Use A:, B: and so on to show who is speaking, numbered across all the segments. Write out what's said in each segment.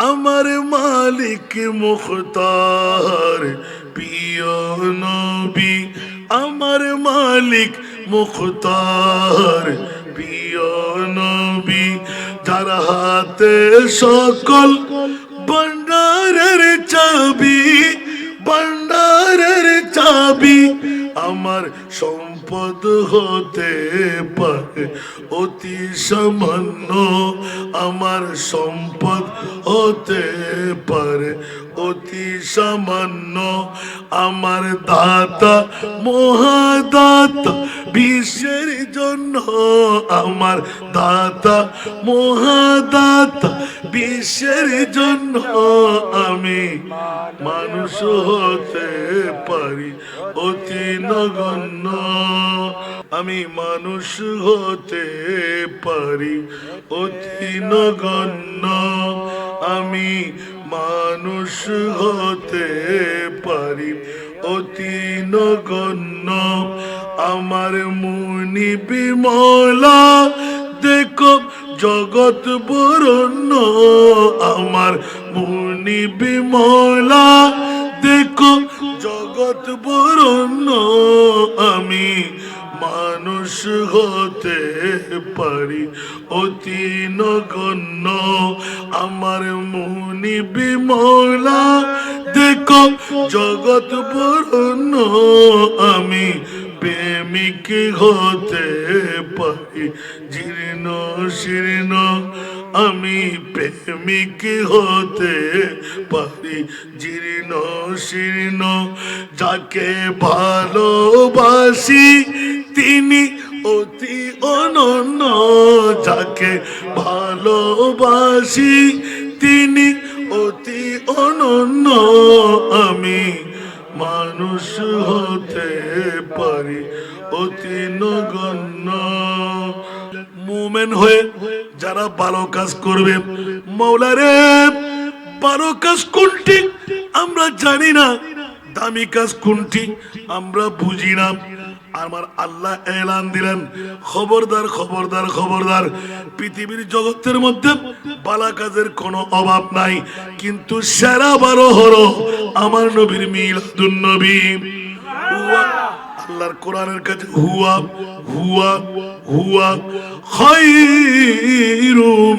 A: আমার মালিক মুখতার প্রিয় নবী, আমার মালিক মুখতার প্রিয় নবী, যার হাতে সকল ভান্ডারের চাবি, ভান্ডারের চাবি। আমার সম্পদ হতে পারে অতি সামান্য, আমার সম্পদ হতে পারে অতি সামান্য। আমার দাতা মহাদাতা বিশ্বের জন্য, আমার দাতা মহাদাতা বিশ্বের জন্য। আমি মানুষ হতে পারি অতি নগণ্য, আমি মানুষ হতে পারি অতি নগণ্য, আমি মানুষ হতে পারি অতি নগণ্য। আমার মুনিবি মওলা দেখো জগৎ বরণ্য, আমার মুনিবি মওলা দেখো জগৎ বরণ্য। আমি মানুষ হতে পারি অতি নগণ্য, আমার মুনিবি মওলা দেখো জগৎ বরণ্য। আমি প্রেমিক হতে পারি জীর্ণ শীর্ণ, আমি প্রেমিক হতে পারি জীর্ণ শীর্ণ। যাকে ভালোবাসি তিনি অতি অনন্য, যাকে ভালোবাসি তিনি অতি অনন্য। আমি মানুষ হতে পারি অতি নগণ্য। মুমিন হয়ে যারা ভালো কাজ করবে, মওলারে ভালো কাজ কোনটি আমরা জানি না, দামি কাজ কোনটি আমরা বুঝি না। আমার আল্লাহ এলান দিলেন, খবরদার খবরদার খবরদার, পৃথিবীর জগতের মধ্যে ভালো কাজের কোনো অভাব নাই, কিন্তু সেরা 12 হলো আমার নবীর মিলাদুন নবী। আল্লাহর কোরআনের কাছে হুয়া হুয়া হুয়া খায়রুম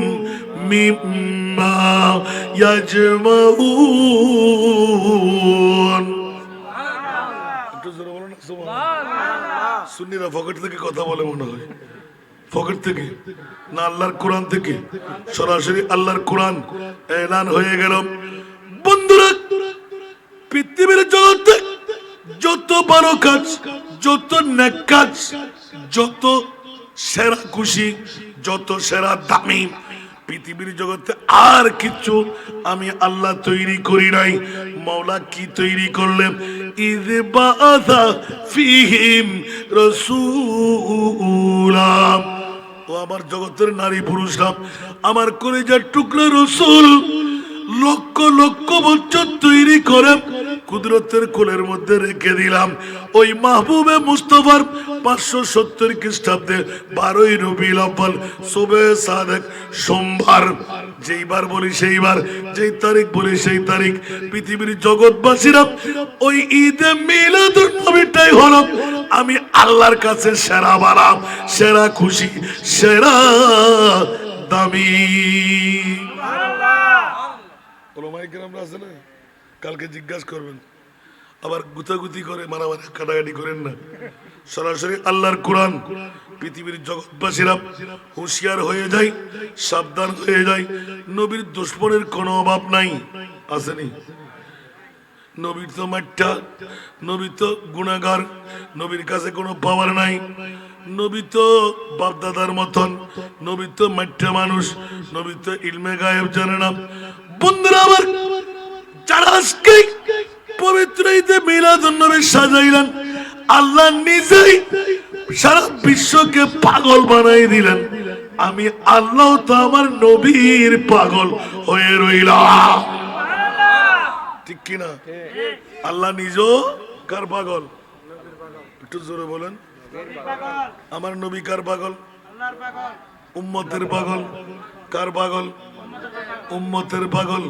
A: মিম্মা ইয়াজমাউন। একটু জোরে বলো না সুবহানাল্লাহ। সুন্নিরা পকেট থেকে কথা বলে মনে হয়, পকেট থেকে না আল্লাহর কোরআন থেকে? সরাসরি আল্লাহর কোরআন এলান হয়ে গেল। বন্ধুরা, পৃথিবীর জগতে যত বড় কাজ, যত নেক কাজ, যত সেরা খুশি, যত সেরা দামি, পৃথিবীর জগতে আর কিছু আমি আল্লাহ তৈরি করি নাই। মাওলা কি তৈরি করলেন? ইয বাআসা ফীহিম রাসূলা। ও আমার জগতের নারী পুরুষরা, আমার কলিজার টুকরা রাসূল লক্ষ লক্ষ বছর তৈরি করে কুদরতের কোলের মধ্যে রেখে দিলাম। ওই মাহবুবে মুস্তাফার 570 খ্রিস্টাব্দে 12ই রবিউল আউয়াল সুবে সাদেক সোমবার, যেইবার বলি সেইবার, যেই তারিখ বলি সেই তারিখ, পৃথিবীর জগৎবাসীরা ওই ঈদে মিলাদুন নবীটাই হলো আমি আল্লাহর কাছে সেরা বারাম, সেরা খুশি, সেরা দামি। কালকে জিজ্ঞাসা করবেন, আবার গুতাগুতি করে মারামারি কাটাকাটি করেন না। সরাসরি আল্লাহর কোরআন, পৃথিবীর জগৎবাসীরা হুঁশিয়ার হয়ে যায়, সাবধান হয়ে যায়। নবীর দুশমনের কোনো অভাব নাই, আসেনি? নবীর তো মাঠটা, নবী তো গুনাহগার, নবীর কাছে কোনো পাওয়ার নাই। নবী তো বাপদাদার মতন, নবী তো মাঠটা মানুষ, নবী তো ইলমে গায়েব জানে না। বন্ধুরা আমার, যারা আজকে পবিত্র ঈদে মিলাদুন নবী সাজাইলেন, আল্লাহ নিজেই সারা বিশ্বকে পাগল বানাই দিলেন। আমি আল্লাহ তো আমার নবীর পাগল হয়ে রইলাম, ঠিক কিনা? আল্লাহ নিজেও কার পাগল? একটু জোরে বলেন। আমার নবী কার পাগল? উম্মতের পাগল। কার পাগল? উম্মতের পাগল